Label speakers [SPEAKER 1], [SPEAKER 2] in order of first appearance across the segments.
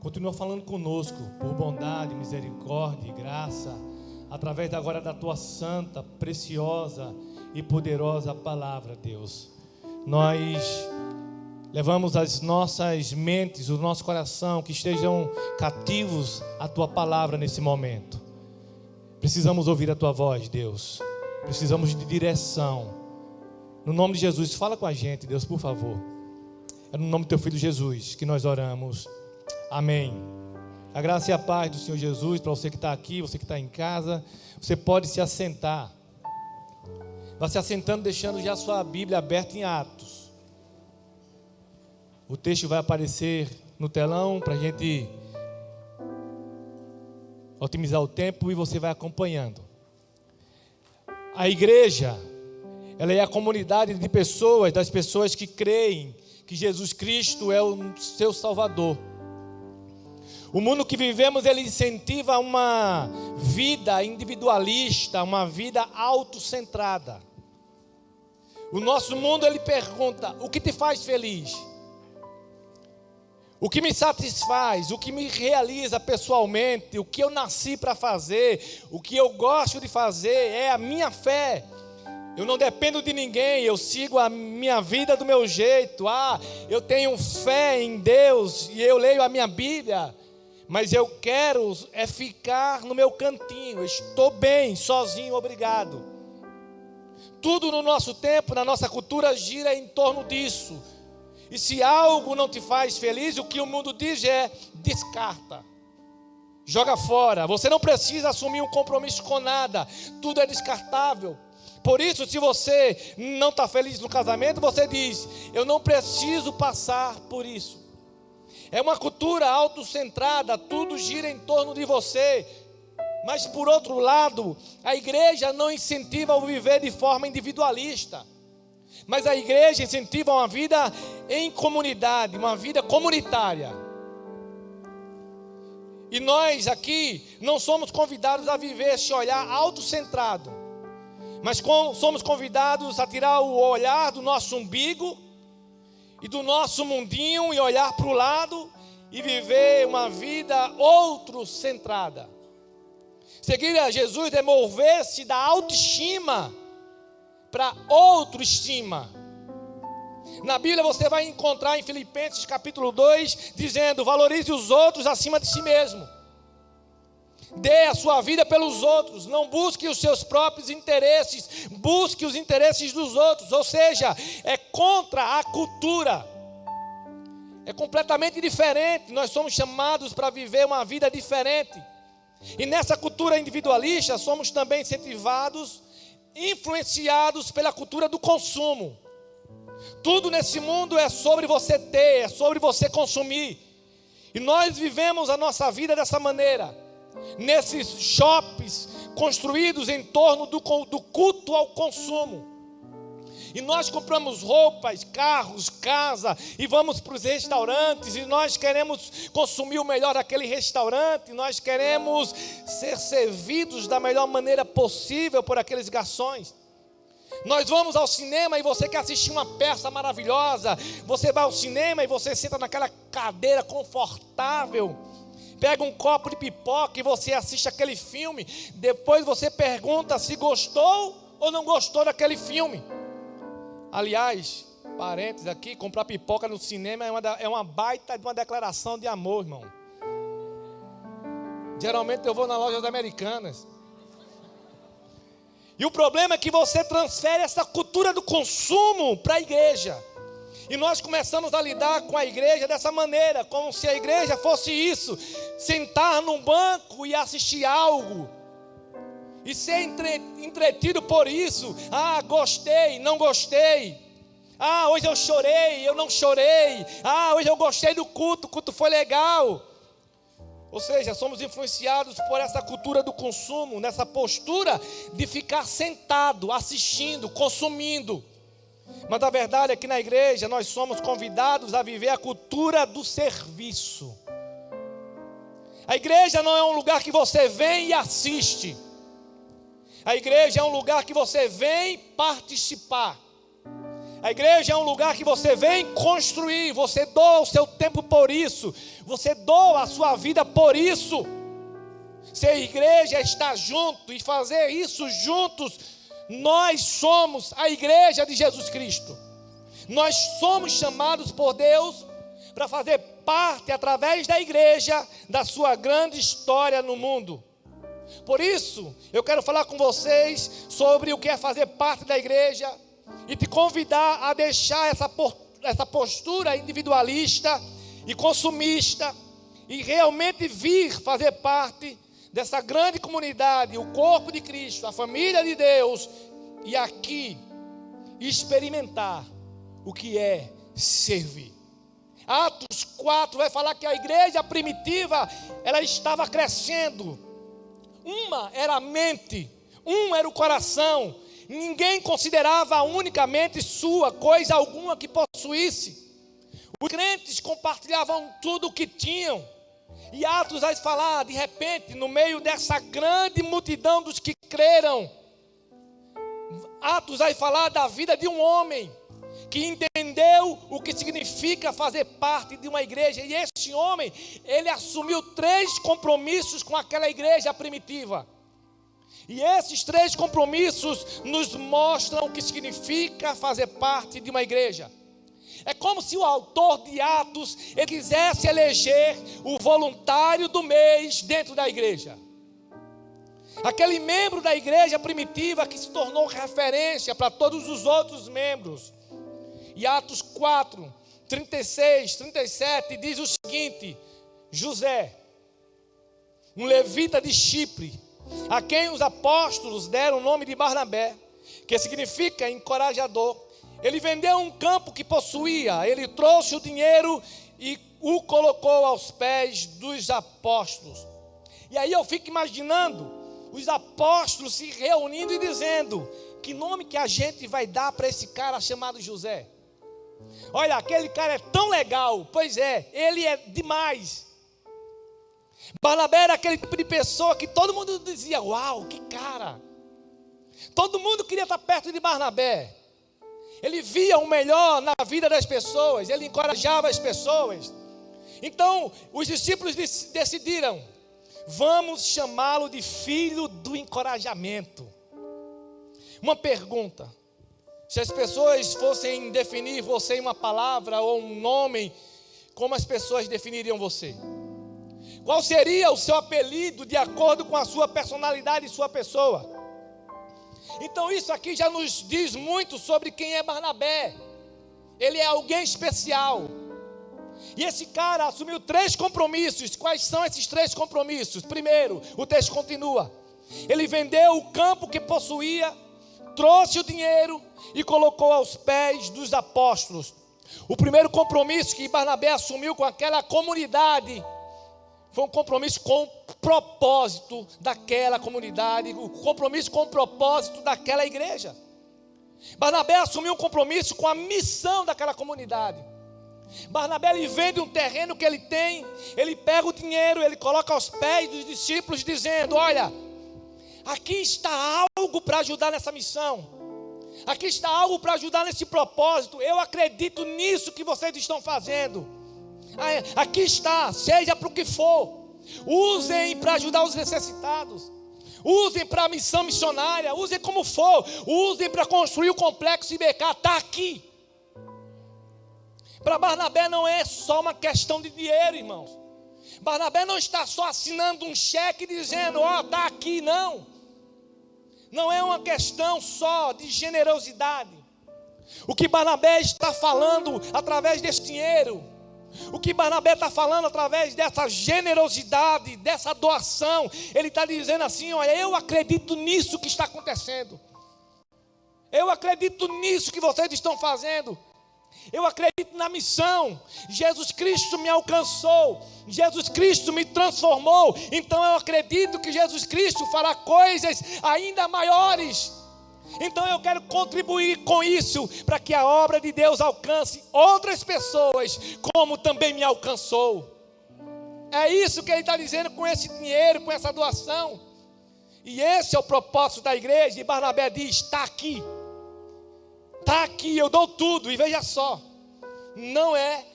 [SPEAKER 1] Continua falando conosco por bondade, misericórdia e graça, através agora da tua santa, preciosa e poderosa palavra, Deus. Nós levamos as nossas mentes, o nosso coração, que estejam cativos à tua palavra nesse momento. Precisamos ouvir a tua voz, Deus. Precisamos de direção. No nome de Jesus, fala com a gente, Deus, por favor. É no nome do teu filho Jesus que nós oramos. Amém. A graça e a paz do Senhor Jesus, para você que está aqui, você que está em casa, você pode se assentar. Vá se assentando, deixando já a sua Bíblia aberta em Atos. O texto vai aparecer no telão para a gente otimizar o tempo e você vai acompanhando. A igreja, ela é a comunidade de pessoas, das pessoas que creem que Jesus Cristo é o seu Salvador. O mundo que vivemos, ele incentiva uma vida individualista, uma vida autocentrada. O nosso mundo, ele pergunta: o que te faz feliz? O que me satisfaz? O que me realiza pessoalmente? O que eu nasci para fazer? O que eu gosto de fazer é a minha fé. Eu não dependo de ninguém, eu sigo a minha vida do meu jeito. Eu tenho fé em Deus e eu leio a minha Bíblia. Mas eu quero ficar no meu cantinho, eu estou bem, sozinho, obrigado. Tudo no nosso tempo, na nossa cultura, gira em torno disso. E se algo não te faz feliz, o que o mundo diz é: descarta, joga fora. Você não precisa assumir um compromisso com nada, tudo é descartável. Por isso, se você não está feliz no casamento, você diz: eu não preciso passar por isso. É uma cultura autocentrada, tudo gira em torno de você. Mas por outro lado, a igreja não incentiva a viver de forma individualista. Mas a igreja incentiva uma vida em comunidade, uma vida comunitária. E nós aqui não somos convidados a viver esse olhar autocentrado. Mas somos convidados a tirar o olhar do nosso umbigo e do nosso mundinho e olhar para o lado e viver uma vida outro-centrada. Seguir a Jesus é mover-se da autoestima para autoestima. Na Bíblia você vai encontrar em Filipenses capítulo 2, dizendo: valorize os outros acima de si mesmo. Dê a sua vida pelos outros, não busque os seus próprios interesses, busque os interesses dos outros. Ou seja, é contra a cultura, é completamente diferente. Nós somos chamados para viver uma vida diferente. E nessa cultura individualista, somos também incentivados, influenciados pela cultura do consumo. Tudo nesse mundo é sobre você ter, é sobre você consumir. E nós vivemos a nossa vida dessa maneira. Nesses shoppings construídos em torno do culto ao consumo. E nós compramos roupas, carros, casa, e vamos para os restaurantes, e nós queremos consumir o melhor daquele restaurante, nós queremos ser servidos da melhor maneira possível por aqueles garçons. Nós vamos ao cinema e você quer assistir uma peça maravilhosa, você vai ao cinema e você senta naquela cadeira confortável, pega um copo de pipoca e você assiste aquele filme. Depois você pergunta se gostou ou não gostou daquele filme. Aliás, parênteses aqui, comprar pipoca no cinema é uma baita de uma declaração de amor, irmão. Geralmente eu vou nas lojas americanas. E o problema é que você transfere essa cultura do consumo para a igreja. E nós começamos a lidar com a igreja dessa maneira, como se a igreja fosse isso: sentar num banco e assistir algo, e ser entretido por isso. Gostei, não gostei. Hoje eu chorei, eu não chorei. Hoje eu gostei do culto, o culto foi legal. Ou seja, somos influenciados por essa cultura do consumo, nessa postura de ficar sentado, assistindo, consumindo. Mas a verdade é que na igreja nós somos convidados a viver a cultura do serviço. A igreja não é um lugar que você vem e assiste. A igreja é um lugar que você vem participar. A igreja é um lugar que você vem construir, você doa o seu tempo por isso, você doa a sua vida por isso. Ser igreja é estar junto e fazer isso juntos. Nós somos a igreja de Jesus Cristo. Nós somos chamados por Deus para fazer parte, através da igreja, da sua grande história no mundo. Por isso, eu quero falar com vocês sobre o que é fazer parte da igreja e te convidar a deixar essa postura individualista e consumista e realmente vir fazer parte dessa grande comunidade, o corpo de Cristo, a família de Deus, e aqui experimentar o que é servir. Atos 4 vai falar que a igreja primitiva, ela estava crescendo. Uma era a mente, um era o coração. Ninguém considerava unicamente sua coisa alguma que possuísse. Os crentes compartilhavam tudo o que tinham. E Atos vai falar, de repente, no meio dessa grande multidão dos que creram, Atos vai falar da vida de um homem que entendeu o que significa fazer parte de uma igreja. E esse homem, ele assumiu 3 compromissos com aquela igreja primitiva. E esses 3 compromissos nos mostram o que significa fazer parte de uma igreja. É como se o autor de Atos ele quisesse eleger o voluntário do mês dentro da igreja. Aquele membro da igreja primitiva que se tornou referência para todos os outros membros. E Atos 4, 36, 37 diz o seguinte: José, um levita de Chipre, a quem os apóstolos deram o nome de Barnabé, que significa encorajador, ele vendeu um campo que possuía, ele trouxe o dinheiro e o colocou aos pés dos apóstolos. E aí eu fico imaginando os apóstolos se reunindo e dizendo: que nome que a gente vai dar para esse cara chamado José? Olha, aquele cara é tão legal. Pois é, ele é demais. Barnabé era aquele tipo de pessoa que todo mundo dizia: uau, que cara. Todo mundo queria estar perto de Barnabé. Ele via o melhor na vida das pessoas, ele encorajava as pessoas. Então, os discípulos decidiram: vamos chamá-lo de filho do encorajamento. Uma pergunta: se as pessoas fossem definir você em uma palavra ou um nome, como as pessoas definiriam você? Qual seria o seu apelido de acordo com a sua personalidade e sua pessoa? Então isso aqui já nos diz muito sobre quem é Barnabé. Ele é alguém especial. E esse cara assumiu 3 compromissos. Quais são esses 3 compromissos? Primeiro, o texto continua: ele vendeu o campo que possuía, trouxe o dinheiro e colocou aos pés dos apóstolos. O primeiro compromisso que Barnabé assumiu com aquela comunidade foi um compromisso com o propósito daquela comunidade, o compromisso com o propósito daquela igreja. Barnabé assumiu um compromisso com a missão daquela comunidade. Barnabé, ele vende um terreno que ele tem, ele pega o dinheiro, ele coloca aos pés dos discípulos dizendo: olha, aqui está algo para ajudar nessa missão. Aqui está algo para ajudar nesse propósito. Eu acredito nisso que vocês estão fazendo. Aqui está, seja para o que for. Usem para ajudar os necessitados. Usem para a missão missionária. Usem como for. Usem para construir o complexo IBK. Está aqui. Para Barnabé não é só uma questão de dinheiro, irmãos. Barnabé não está só assinando um cheque dizendo: ó, está aqui, não. Não é uma questão só de generosidade. O que Barnabé está falando através desse dinheiro, o que Barnabé está falando através dessa generosidade, dessa doação, ele está dizendo assim: olha, eu acredito nisso que está acontecendo. Eu acredito nisso que vocês estão fazendo. Eu acredito na missão. Jesus Cristo me alcançou. Jesus Cristo me transformou. Então eu acredito que Jesus Cristo fará coisas ainda maiores. Então eu quero contribuir com isso, para que a obra de Deus alcance outras pessoas, como também me alcançou. É isso que ele está dizendo com esse dinheiro, com essa doação. E esse é o propósito da igreja. E Barnabé diz: está aqui. Está aqui, eu dou tudo. E veja só, não é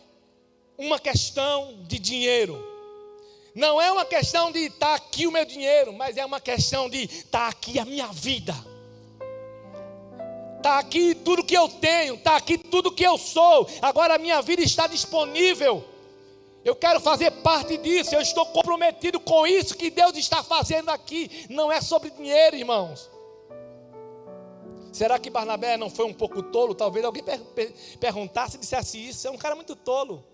[SPEAKER 1] uma questão de dinheiro. Não é uma questão de estar aqui o meu dinheiro, mas é uma questão de estar aqui a minha vida. Está aqui tudo que eu tenho, está aqui tudo que eu sou. Agora a minha vida está disponível. Eu quero fazer parte disso, eu estou comprometido com isso que Deus está fazendo aqui. Não é sobre dinheiro, irmãos. Será que Barnabé não foi um pouco tolo? Talvez alguém perguntasse e dissesse isso. É um cara muito tolo.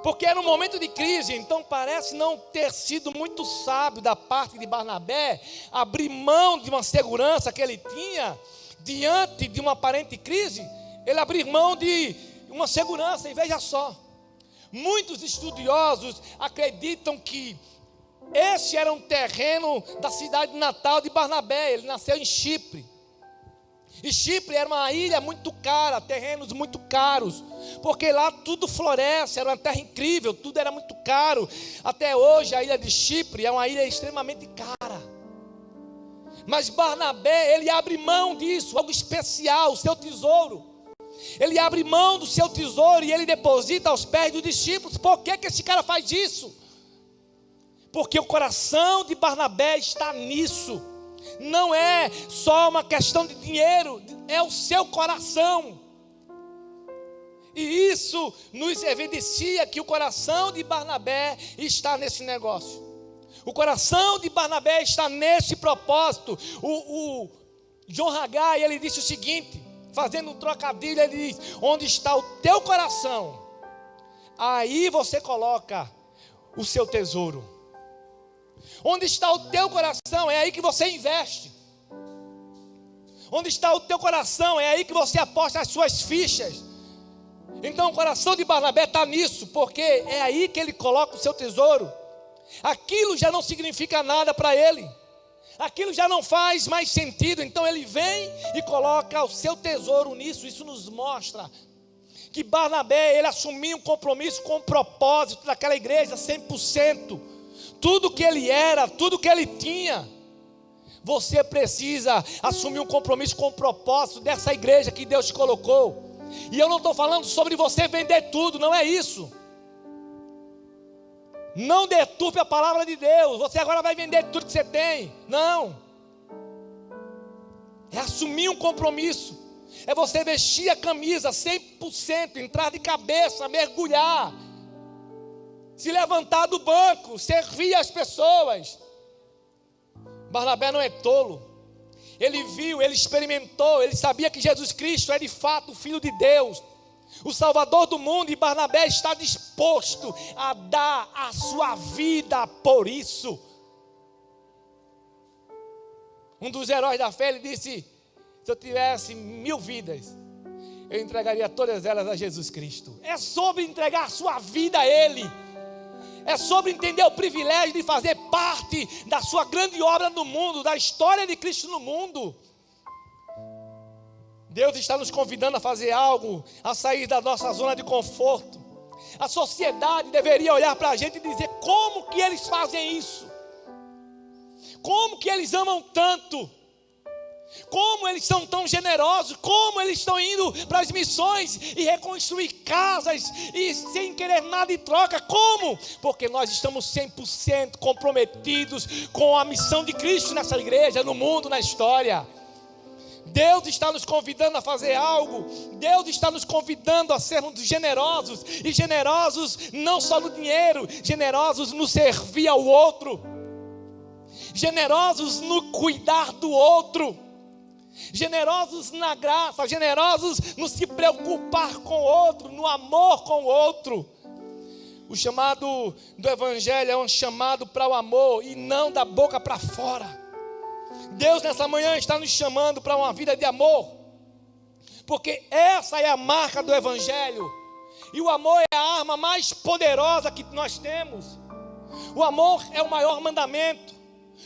[SPEAKER 1] Porque era um momento de crise, então parece não ter sido muito sábio da parte de Barnabé abrir mão de uma segurança que ele tinha diante de uma aparente crise. Ele abrir mão de uma segurança. E veja só, muitos estudiosos acreditam que esse era um terreno da cidade natal de Barnabé. Ele nasceu em Chipre. E Chipre era uma ilha muito cara, terrenos muito caros, porque lá tudo floresce, era uma terra incrível, tudo era muito caro. Até hoje a ilha de Chipre é uma ilha extremamente cara. Mas Barnabé, ele abre mão disso, algo especial, o seu tesouro. Ele abre mão do seu tesouro e ele deposita aos pés dos discípulos. Por que esse cara faz isso? Porque o coração de Barnabé está nisso. Não é só uma questão de dinheiro, é o seu coração. E isso nos evidencia que o coração de Barnabé está nesse negócio. O coração de Barnabé está nesse propósito. O John Haggai, ele disse o seguinte, fazendo um trocadilho, ele diz: onde está o teu coração, aí você coloca o seu tesouro. Onde está o teu coração, é aí que você investe. Onde está o teu coração, é aí que você aposta as suas fichas. Então o coração de Barnabé está nisso, porque é aí que ele coloca o seu tesouro. Aquilo já não significa nada para ele. Aquilo já não faz mais sentido. Então ele vem e coloca o seu tesouro nisso. Isso nos mostra que Barnabé, ele assumiu um compromisso com o propósito daquela igreja 100%. Tudo que ele era, tudo que ele tinha. Você precisa assumir um compromisso com o propósito dessa igreja que Deus te colocou. E eu não estou falando sobre você vender tudo, não é isso. Não deturpe a palavra de Deus. Você agora vai vender tudo que você tem. Não. É assumir um compromisso. É você vestir a camisa 100%, entrar de cabeça, mergulhar, se levantar do banco, servir as pessoas. Barnabé não é tolo. Ele viu, ele experimentou, ele sabia que Jesus Cristo é de fato o Filho de Deus, o Salvador do mundo, e Barnabé está disposto a dar a sua vida por isso. Um dos heróis da fé, ele disse: se eu tivesse 1000 vidas, eu entregaria todas elas a Jesus Cristo. É sobre entregar a sua vida a Ele. É sobre entender o privilégio de fazer parte da sua grande obra no mundo, da história de Cristo no mundo. Deus está nos convidando a fazer algo, a sair da nossa zona de conforto. A sociedade deveria olhar para a gente e dizer: como que eles fazem isso? Como que eles amam tanto? Como eles são tão generosos? Como eles estão indo para as missões e reconstruir casas e sem querer nada em troca? Como? Porque nós estamos 100% comprometidos com a missão de Cristo nessa igreja, no mundo, na história. Deus está nos convidando a fazer algo. Deus está nos convidando a sermos generosos. E generosos não só no dinheiro, generosos no servir ao outro, generosos no cuidar do outro, generosos na graça, generosos no se preocupar com o outro, no amor com o outro. O chamado do Evangelho é um chamado para o amor e não da boca para fora. Deus nessa manhã está nos chamando para uma vida de amor, porque essa é a marca do Evangelho. E o amor é a arma mais poderosa que nós temos. O amor é o maior mandamento.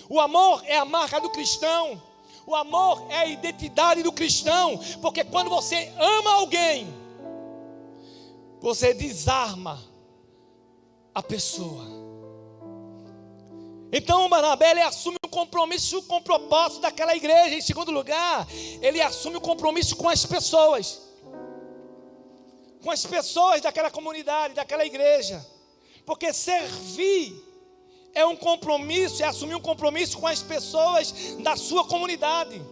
[SPEAKER 1] O amor é a marca do cristão. O amor é a identidade do cristão, porque quando você ama alguém, você desarma a pessoa. Então Barnabé, ele assume um compromisso com o propósito daquela igreja. Em segundo lugar, ele assume um compromisso com as pessoas. Com as pessoas daquela comunidade, daquela igreja. Porque servir é um compromisso, é assumir um compromisso com as pessoas da sua comunidade.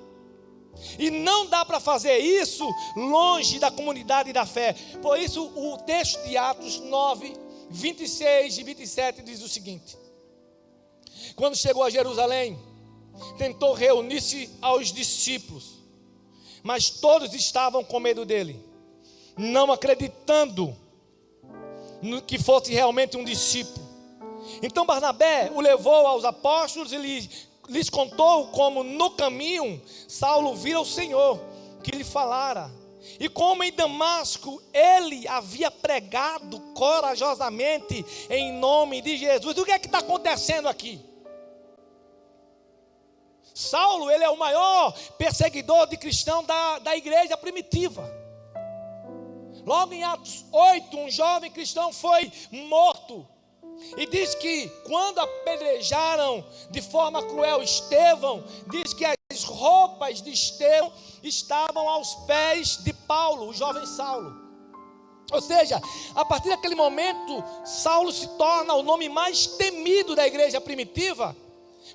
[SPEAKER 1] E não dá para fazer isso longe da comunidade da fé. Por isso o texto de Atos 9, 26 e 27 diz o seguinte: quando chegou a Jerusalém, tentou reunir-se aos discípulos, mas todos estavam com medo dele, não acreditando no que fosse realmente um discípulo. Então Barnabé o levou aos apóstolos e lhes contou como no caminho Saulo vira o Senhor, que lhe falara, e como em Damasco ele havia pregado corajosamente em nome de Jesus. O que é que está acontecendo aqui? Saulo, ele é o maior perseguidor de cristão da igreja primitiva. Logo em Atos 8, um jovem cristão foi morto. E diz que quando apedrejaram de forma cruel Estevão, diz que as roupas de Estevão estavam aos pés de Paulo, o jovem Saulo. Ou seja, a partir daquele momento, Saulo se torna o nome mais temido da igreja primitiva,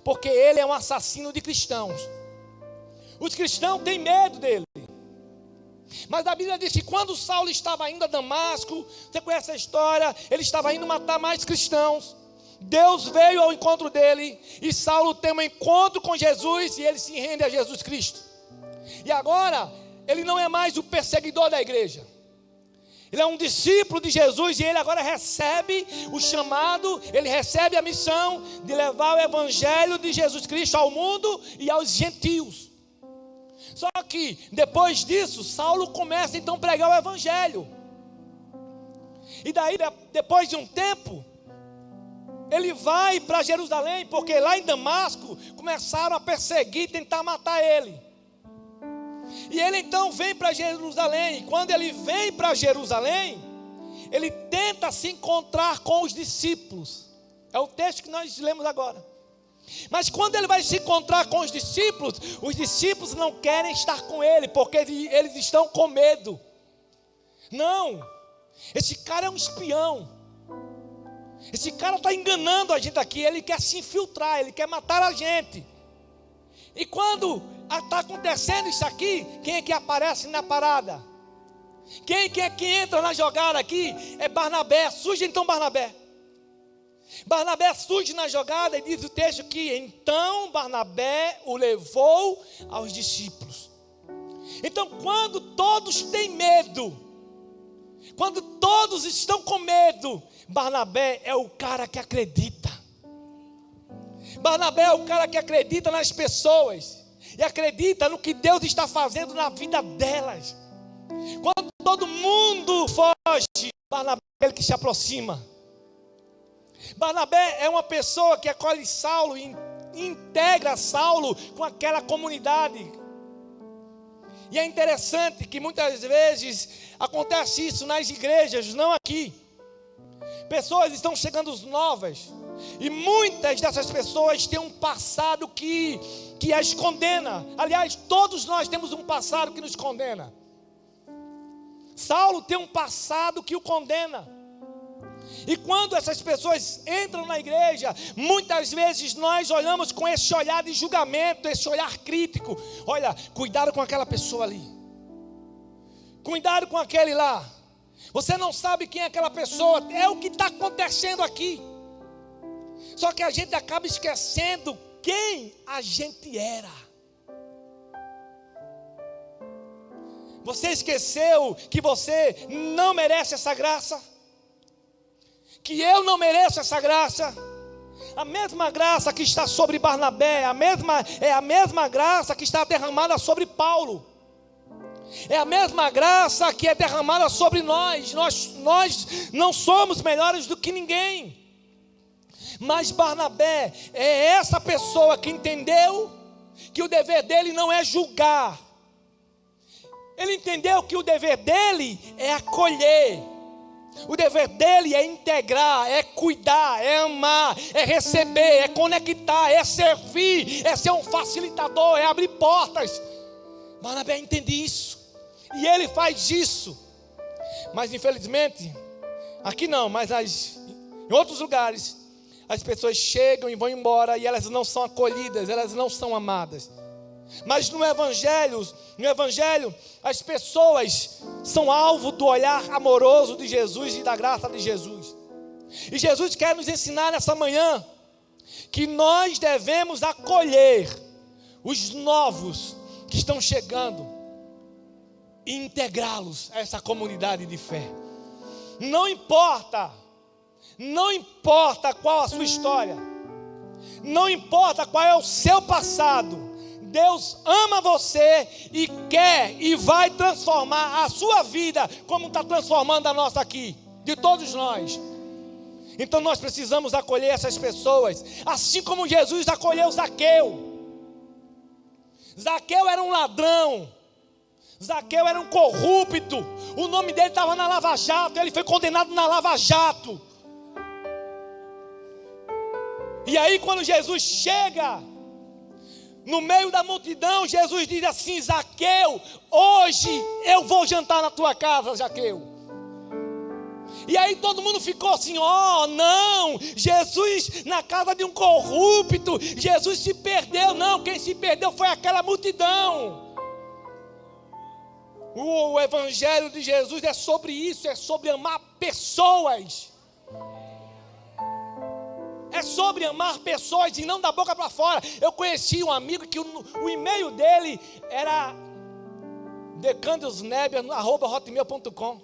[SPEAKER 1] porque ele é um assassino de cristãos. Os cristãos têm medo dele. Mas a Bíblia diz que quando Saulo estava indo a Damasco, você conhece a história, ele estava indo matar mais cristãos. Deus veio ao encontro dele e Saulo tem um encontro com Jesus e ele se rende a Jesus Cristo. E agora, ele não é mais o perseguidor da igreja. Ele é um discípulo de Jesus e ele agora recebe o chamado, ele recebe a missão de levar o evangelho de Jesus Cristo ao mundo e aos gentios. Só que depois disso, Saulo começa então a pregar o evangelho. E daí, depois de um tempo, ele vai para Jerusalém, porque lá em Damasco começaram a perseguir, tentar matar ele. E ele então vem para Jerusalém. E quando ele vem para Jerusalém, ele tenta se encontrar com os discípulos. É o texto que nós lemos agora. Mas quando ele vai se encontrar com os discípulos não querem estar com ele, porque eles estão com medo. Não, esse cara é um espião. Esse cara está enganando a gente aqui. Ele quer se infiltrar, ele quer matar a gente. E quando está acontecendo isso aqui, quem é que aparece na parada? Quem é que entra na jogada aqui? É Barnabé. Surge então Barnabé. Barnabé surge na jogada e diz o texto que então Barnabé o levou aos discípulos. Então quando todos têm medo, quando todos estão com medo, Barnabé é o cara que acredita. Barnabé é o cara que acredita nas pessoas e acredita no que Deus está fazendo na vida delas. Quando todo mundo foge, Barnabé é aquele que se aproxima. Barnabé é uma pessoa que acolhe Saulo e integra Saulo com aquela comunidade. E é interessante que muitas vezes acontece isso nas igrejas, não aqui. Pessoas estão chegando novas e muitas dessas pessoas têm um passado que as condena. Aliás, todos nós temos um passado que nos condena. Saulo tem um passado que o condena. E quando essas pessoas entram na igreja, muitas vezes nós olhamos com esse olhar de julgamento, esse olhar crítico. Olha, cuidado com aquela pessoa ali. Cuidado com aquele lá. Você não sabe quem é aquela pessoa. É o que está acontecendo aqui. Só que a gente acaba esquecendo quem a gente era. Você esqueceu que você não merece essa graça? Que eu não mereço essa graça? A mesma graça que está sobre Barnabé, é a mesma graça que está derramada sobre Paulo. É a mesma graça que é derramada sobre nós. Nós não somos melhores do que ninguém. Mas Barnabé é essa pessoa que entendeu que o dever dele não é julgar. Ele entendeu que o dever dele é acolher. O dever dele é integrar, é cuidar, é amar, é receber, é conectar, é servir, é ser um facilitador, é abrir portas. Barnabé entende isso, e ele faz isso. Mas infelizmente, aqui não, mas em outros lugares, as pessoas chegam e vão embora e elas não são acolhidas, elas não são amadas. Mas no Evangelho, as pessoas são alvo do olhar amoroso de Jesus e da graça de Jesus. E Jesus quer nos ensinar nessa manhã que nós devemos acolher os novos que estão chegando e integrá-los a essa comunidade de fé. Não importa qual a sua história, não importa qual é o seu passado, Deus ama você e quer e vai transformar a sua vida, como está transformando a nossa aqui, de todos nós. Então nós precisamos acolher essas pessoas, assim como Jesus acolheu Zaqueu. Zaqueu era um ladrão, Zaqueu era um corrupto, o nome dele estava na Lava Jato, ele foi condenado na Lava Jato. E aí quando Jesus chega no meio da multidão, Jesus diz assim: Zaqueu, hoje eu vou jantar na tua casa, Zaqueu. E aí todo mundo ficou assim: ó, não, Jesus na casa de um corrupto, Jesus se perdeu. Não, quem se perdeu foi aquela multidão. O Evangelho de Jesus é sobre isso, é sobre amar pessoas. É sobre amar pessoas e não da boca para fora. Eu conheci um amigo que o e-mail dele era decandosneber@hotmail.com.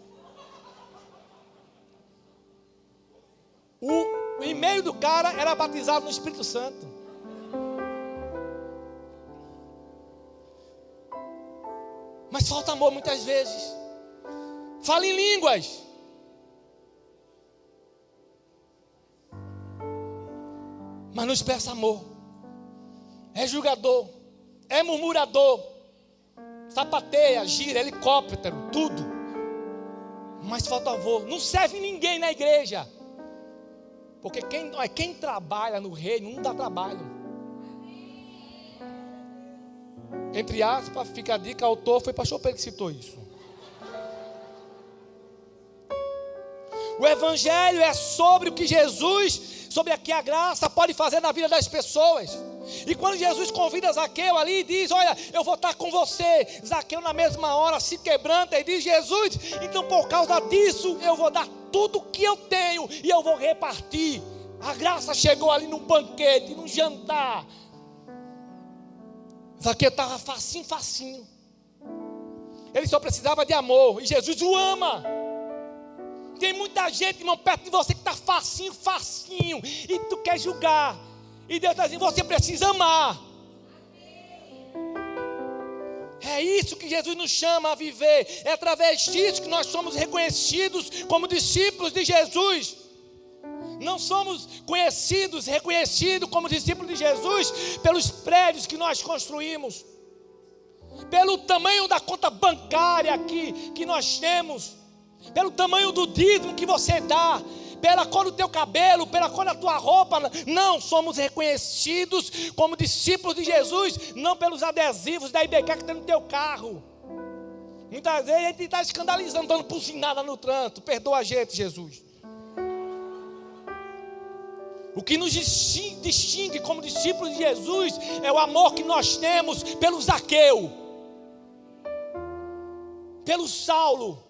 [SPEAKER 1] O e-mail do cara era batizado no Espírito Santo. Mas falta amor muitas vezes. Fala em línguas. Mas não expressa amor. É julgador, é murmurador, sapateia, gira, helicóptero, tudo. Mas falta amor. Não serve ninguém na igreja. Porque quem trabalha no reino não dá trabalho. Entre aspas, fica a dica, o autor foi pastor Pedro que citou isso. O Evangelho é sobre o que Jesus, sobre o que a graça pode fazer na vida das pessoas. E quando Jesus convida Zaqueu ali e diz: olha, eu vou estar com você, Zaqueu na mesma hora se quebranta e diz: Jesus, então por causa disso eu vou dar tudo que eu tenho e eu vou repartir. A graça chegou ali num banquete, num jantar. Zaqueu estava facinho. Ele só precisava de amor, e Jesus o ama. Tem muita gente, irmão, perto de você que está facinho, e tu quer julgar. E Deus está dizendo: você precisa amar. É isso que Jesus nos chama a viver. É através disso que nós somos reconhecidos como discípulos de Jesus. Não somos reconhecidos como discípulos de Jesus pelos prédios que nós construímos, pelo tamanho da conta bancária que nós temos, pelo tamanho do dízimo que você dá, pela cor do teu cabelo, pela cor da tua roupa. Não, somos reconhecidos como discípulos de Jesus, não pelos adesivos da IBK que tem no teu carro. Muitas vezes a gente está escandalizando, dando buzinada no trânsito. Perdoa a gente, Jesus. O que nos distingue como discípulos de Jesus é o amor que nós temos pelo Zaqueu, pelo Saulo.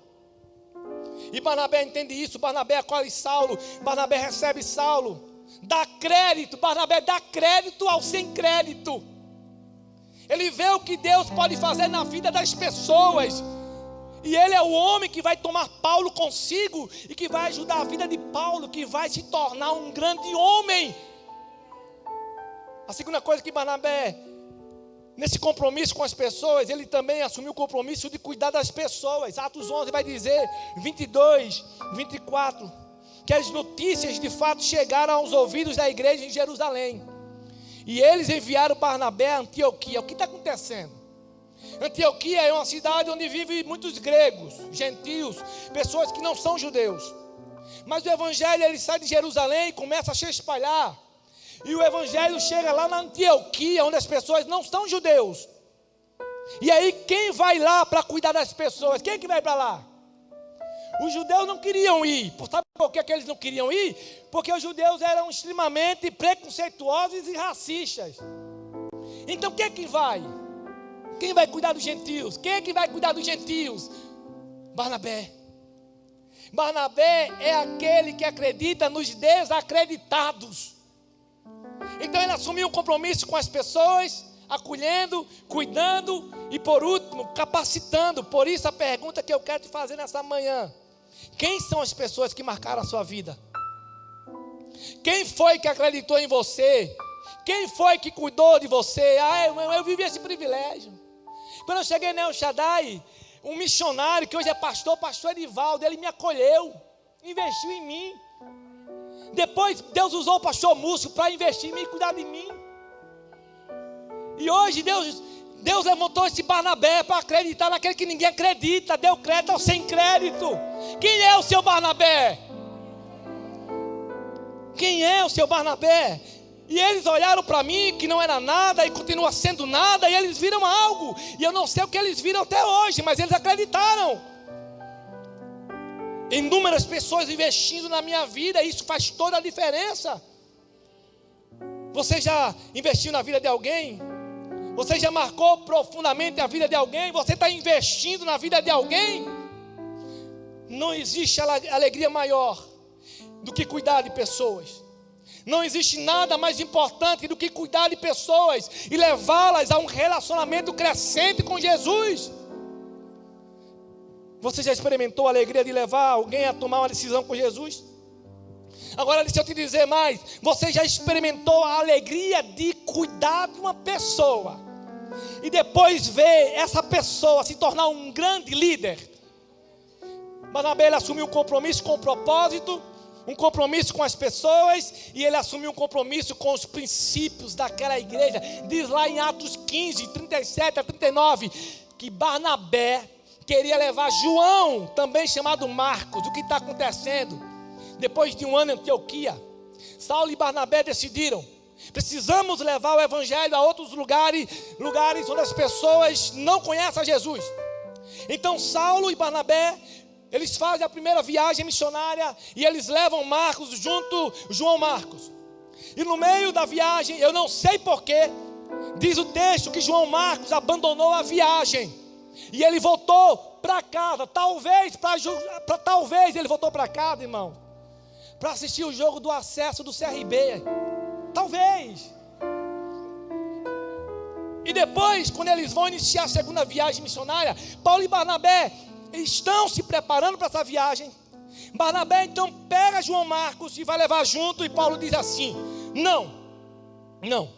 [SPEAKER 1] E Barnabé entende isso. Barnabé acolhe Saulo, Barnabé recebe Saulo, dá crédito. Barnabé dá crédito ao sem crédito. Ele vê o que Deus pode fazer na vida das pessoas, e ele é o homem que vai tomar Paulo consigo e que vai ajudar a vida de Paulo, que vai se tornar um grande homem. A segunda coisa que Barnabé, nesse compromisso com as pessoas, ele também assumiu o compromisso de cuidar das pessoas. Atos 11 vai dizer, 22, 24, que as notícias de fato chegaram aos ouvidos da igreja em Jerusalém. E eles enviaram Barnabé a Antioquia. O que está acontecendo? Antioquia é uma cidade onde vivem muitos gregos, gentios, pessoas que não são judeus. Mas o evangelho, ele sai de Jerusalém e começa a se espalhar. E o evangelho chega lá na Antioquia, onde as pessoas não são judeus. E aí quem vai lá para cuidar das pessoas? Quem que vai para lá? Os judeus não queriam ir. Sabe por que eles não queriam ir? Porque os judeus eram extremamente preconceituosos e racistas. Então quem é que vai? Quem vai cuidar dos gentios? Quem é que vai cuidar dos gentios? Barnabé. Barnabé é aquele que acredita nos desacreditados. Então ele assumiu um compromisso com as pessoas, acolhendo, cuidando e, por último, capacitando. Por isso a pergunta que eu quero te fazer nessa manhã: quem são as pessoas que marcaram a sua vida? Quem foi que acreditou em você? Quem foi que cuidou de você? Eu vivi esse privilégio. Quando eu cheguei na El Shaddai, um missionário que hoje é pastor Edivaldo, ele me acolheu, investiu em mim. Depois Deus usou o pastor Múcio para investir em mim e cuidar de mim. E hoje Deus levantou esse Barnabé para acreditar naquele que ninguém acredita. Deu crédito ao sem crédito. Quem é o seu Barnabé? Quem é o seu Barnabé? E eles olharam para mim, que não era nada e continua sendo nada, e eles viram algo. E eu não sei o que eles viram até hoje, mas eles acreditaram. Inúmeras pessoas investindo na minha vida, isso faz toda a diferença. Você já investiu na vida de alguém? Você já marcou profundamente a vida de alguém? Você está investindo na vida de alguém? Não existe alegria maior do que cuidar de pessoas. Não existe nada mais importante do que cuidar de pessoas e levá-las a um relacionamento crescente com Jesus. Você já experimentou a alegria de levar alguém a tomar uma decisão com Jesus? Agora deixa eu te dizer mais. Você já experimentou a alegria de cuidar de uma pessoa e depois ver essa pessoa se tornar um grande líder? Barnabé, ele assumiu um compromisso com o propósito, um compromisso com as pessoas, e ele assumiu um compromisso com os princípios daquela igreja. Diz lá em Atos 15, 37 a 39, que Barnabé queria levar João, também chamado Marcos. O que está acontecendo? Depois de um ano em Antioquia, Saulo e Barnabé decidiram: precisamos levar o evangelho a outros lugares onde as pessoas não conhecem a Jesus. Então Saulo e Barnabé, eles fazem a primeira viagem missionária e eles levam Marcos junto, João Marcos. E no meio da viagem, eu não sei porquê, diz o texto que João Marcos abandonou a viagem e ele voltou para casa. Talvez ele voltou para casa, irmão, para assistir o jogo do acesso do CRB. Talvez. E depois, quando eles vão iniciar a segunda viagem missionária, Paulo e Barnabé estão se preparando para essa viagem. Barnabé então pega João Marcos e vai levar junto, e Paulo diz assim: não,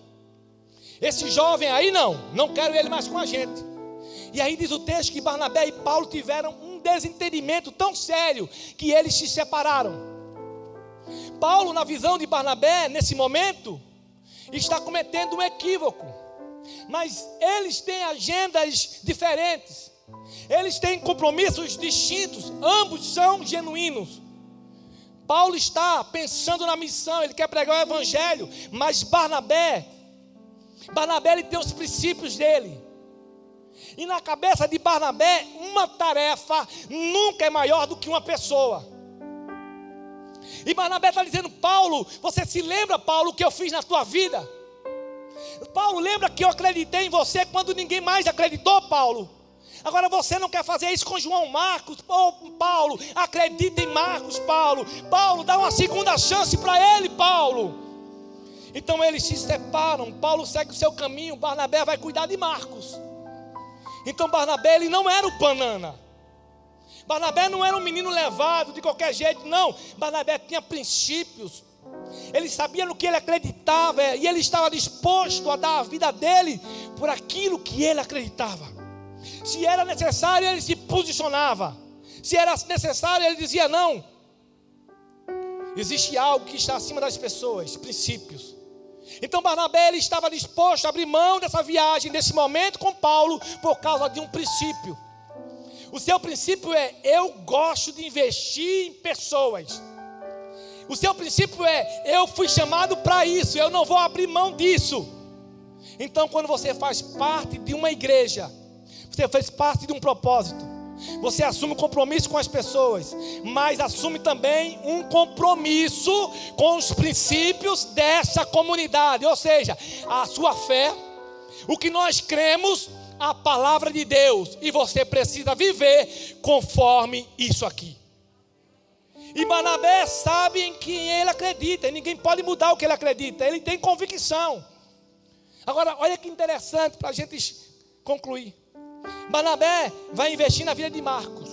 [SPEAKER 1] esse jovem aí não quero ele mais com a gente. E aí diz o texto que Barnabé e Paulo tiveram um desentendimento tão sério que eles se separaram. Paulo, na visão de Barnabé, nesse momento, está cometendo um equívoco, mas eles têm agendas diferentes. Eles têm compromissos distintos, ambos são genuínos. Paulo está pensando na missão, ele quer pregar o evangelho, mas Barnabé ele tem os princípios dele. E na cabeça de Barnabé, uma tarefa nunca é maior do que uma pessoa. E Barnabé está dizendo: Paulo, você se lembra, Paulo, o que eu fiz na tua vida? Paulo, lembra que eu acreditei em você quando ninguém mais acreditou, Paulo? Agora você não quer fazer isso com João Marcos? Paulo, acredita em Marcos, Paulo. Paulo, dá uma segunda chance para ele, Paulo. Então eles se separam. Paulo segue o seu caminho, Barnabé vai cuidar de Marcos. Então Barnabé, ele não era o banana. Barnabé não era um menino levado de qualquer jeito, não. Barnabé tinha princípios. Ele sabia no que ele acreditava, e ele estava disposto a dar a vida dele por aquilo que ele acreditava. Se era necessário, ele se posicionava. Se era necessário, ele dizia não. Existe algo que está acima das pessoas, princípios. Então Barnabé, ele estava disposto a abrir mão dessa viagem, desse momento com Paulo, por causa de um princípio. O seu princípio é: eu gosto de investir em pessoas. O seu princípio é: eu fui chamado para isso, eu não vou abrir mão disso. Então, quando você faz parte de uma igreja, você faz parte de um propósito, você assume um compromisso com as pessoas, mas assume também um compromisso com os princípios dessa comunidade. Ou seja, a sua fé, o que nós cremos, a palavra de Deus. E você precisa viver conforme isso aqui. E Barnabé sabe em quem ele acredita, e ninguém pode mudar o que ele acredita, ele tem convicção. Agora, olha que interessante para a gente concluir. Barnabé vai investir na vida de Marcos.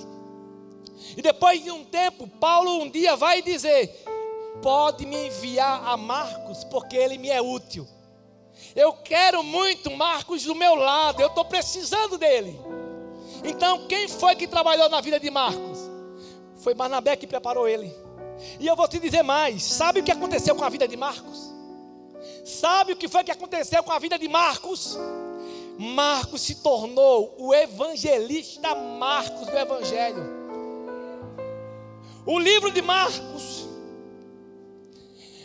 [SPEAKER 1] E depois de um tempo, Paulo um dia vai dizer: pode me enviar a Marcos, porque ele me é útil. Eu quero muito Marcos do meu lado, eu estou precisando dele. Então, quem foi que trabalhou na vida de Marcos? Foi Barnabé que preparou ele. E eu vou te dizer mais: sabe o que aconteceu com a vida de Marcos? Sabe o que foi que aconteceu com a vida de Marcos? Marcos se tornou o evangelista Marcos do Evangelho. O livro de Marcos,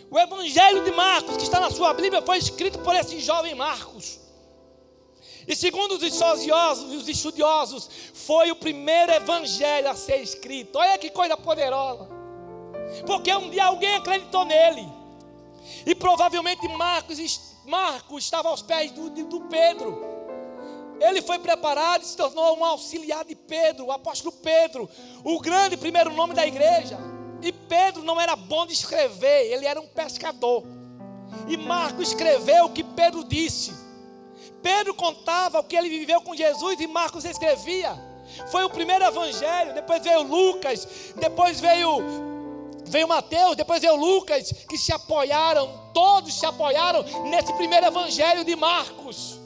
[SPEAKER 1] o Evangelho de Marcos, que está na sua Bíblia, foi escrito por esse jovem Marcos. E segundo os estudiosos, foi o primeiro evangelho a ser escrito. Olha que coisa poderosa. Porque um dia alguém acreditou nele. E provavelmente Marcos estava aos pés do Pedro. Ele foi preparado e se tornou um auxiliar de Pedro, o apóstolo Pedro, o grande primeiro nome da igreja. E Pedro não era bom de escrever, ele era um pescador. E Marcos escreveu o que Pedro disse. Pedro contava o que ele viveu com Jesus e Marcos escrevia. Foi o primeiro evangelho. Depois veio Lucas, depois veio Mateus, depois veio Lucas, que se apoiaram, todos se apoiaram nesse primeiro evangelho de Marcos.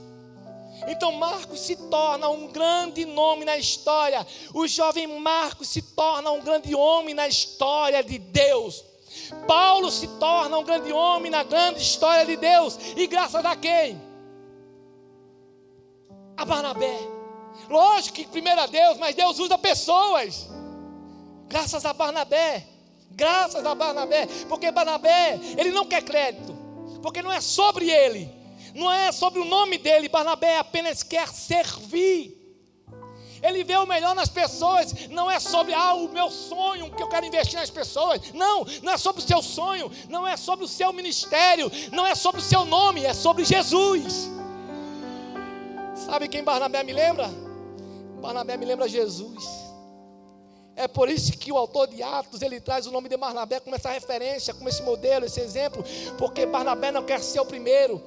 [SPEAKER 1] Então Marcos se torna um grande nome na história. O jovem Marcos se torna um grande homem na história de Deus. Paulo se torna um grande homem na grande história de Deus. E graças a quem? A Barnabé. Lógico que primeiro a Deus, mas Deus usa pessoas. Graças a Barnabé. Graças a Barnabé. Porque Barnabé, ele não quer crédito. Porque não é sobre ele. Não é sobre o nome dele. Barnabé apenas quer servir. Ele vê o melhor nas pessoas. Não é sobre o meu sonho, que eu quero investir nas pessoas. Não é sobre o seu sonho. Não é sobre o seu ministério. Não é sobre o seu nome. É sobre Jesus. Sabe quem Barnabé me lembra? Barnabé me lembra Jesus. É por isso que o autor de Atos, ele traz o nome de Barnabé como essa referência, como esse modelo, esse exemplo. Porque Barnabé não quer ser o primeiro.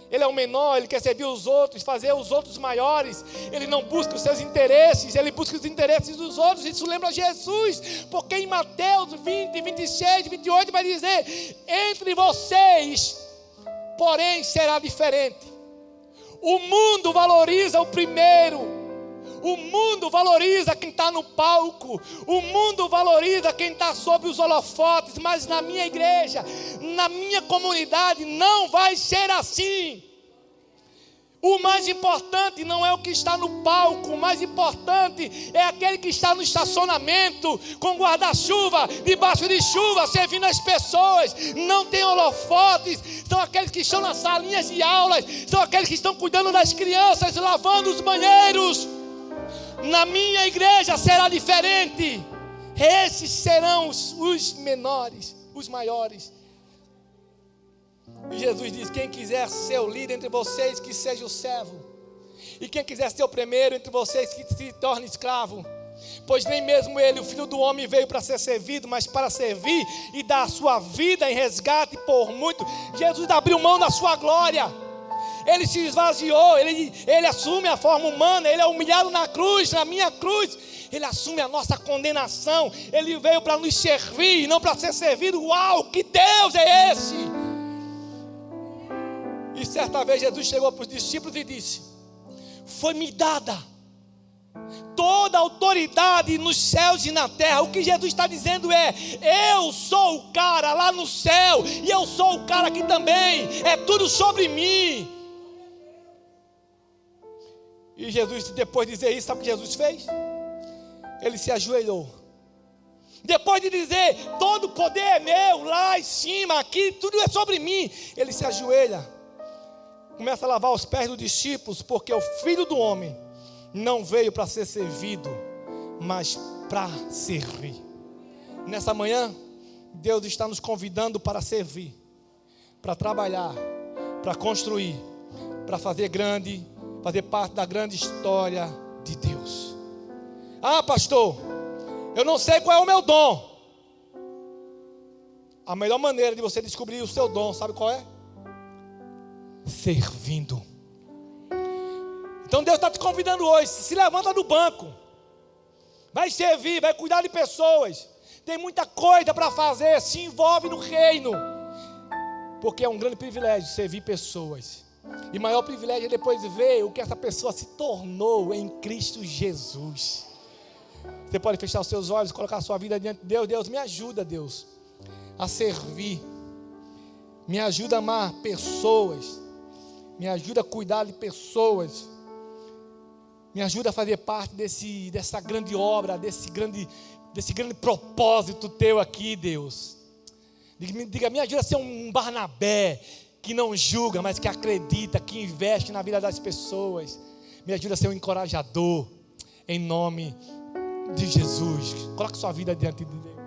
[SPEAKER 1] Ele é o menor, ele quer servir os outros, fazer os outros maiores. Ele não busca os seus interesses, ele busca os interesses dos outros. Isso lembra Jesus, porque em Mateus 20, 26, 28 vai dizer: entre vocês, porém, será diferente. O mundo valoriza o primeiro. O mundo valoriza quem está no palco. O mundo valoriza quem está sob os holofotes. Mas na minha igreja, na minha comunidade, não vai ser assim. O mais importante não é o que está no palco. O mais importante é aquele que está no estacionamento, com guarda-chuva, debaixo de chuva, servindo as pessoas. Não tem holofotes. São aqueles que estão nas salinhas de aulas. São aqueles que estão cuidando das crianças, lavando os banheiros. Na minha igreja será diferente. Esses serão os menores, os maiores. E Jesus diz: quem quiser ser o líder entre vocês, que seja o servo. E quem quiser ser o primeiro entre vocês, que se torne escravo. Pois nem mesmo ele, o Filho do Homem, veio para ser servido, mas para servir e dar a sua vida em resgate por muito. Jesus abriu mão da sua glória. Ele se esvaziou, ele assume a forma humana, ele é humilhado na cruz, na minha cruz. Ele assume a nossa condenação. Ele veio para nos servir, não para ser servido. Uau, que Deus é esse? E certa vez Jesus chegou para os discípulos e disse: foi-me dada toda a autoridade nos céus e na terra. O que Jesus está dizendo é: eu sou o cara lá no céu, e eu sou o cara aqui também. É tudo sobre mim. E Jesus, depois de dizer isso, sabe o que Jesus fez? Ele se ajoelhou. Depois de dizer, todo poder é meu, lá em cima, aqui, tudo é sobre mim, ele se ajoelha, começa a lavar os pés dos discípulos, porque o Filho do Homem não veio para ser servido, mas para servir. Nessa manhã, Deus está nos convidando para servir, para trabalhar, para construir, para fazer parte da grande história de Deus. Ah, pastor, eu não sei qual é o meu dom. A melhor maneira de você descobrir o seu dom, sabe qual é? Servindo. Então Deus está te convidando hoje, se levanta do banco, vai servir, vai cuidar de pessoas, tem muita coisa para fazer, se envolve no reino, porque é um grande privilégio servir pessoas, e maior privilégio é depois ver o que essa pessoa se tornou em Cristo Jesus. Você pode fechar os seus olhos, colocar a sua vida diante de Deus. Deus, me ajuda, Deus, a servir, me ajuda a amar pessoas, me ajuda a cuidar de pessoas, me ajuda a fazer parte dessa grande obra, desse grande propósito teu aqui, Deus. Diga, me ajuda a ser um Barnabé, que não julga, mas que acredita, que investe na vida das pessoas. Me ajuda a ser um encorajador, em nome de Jesus. Coloque sua vida diante de Deus.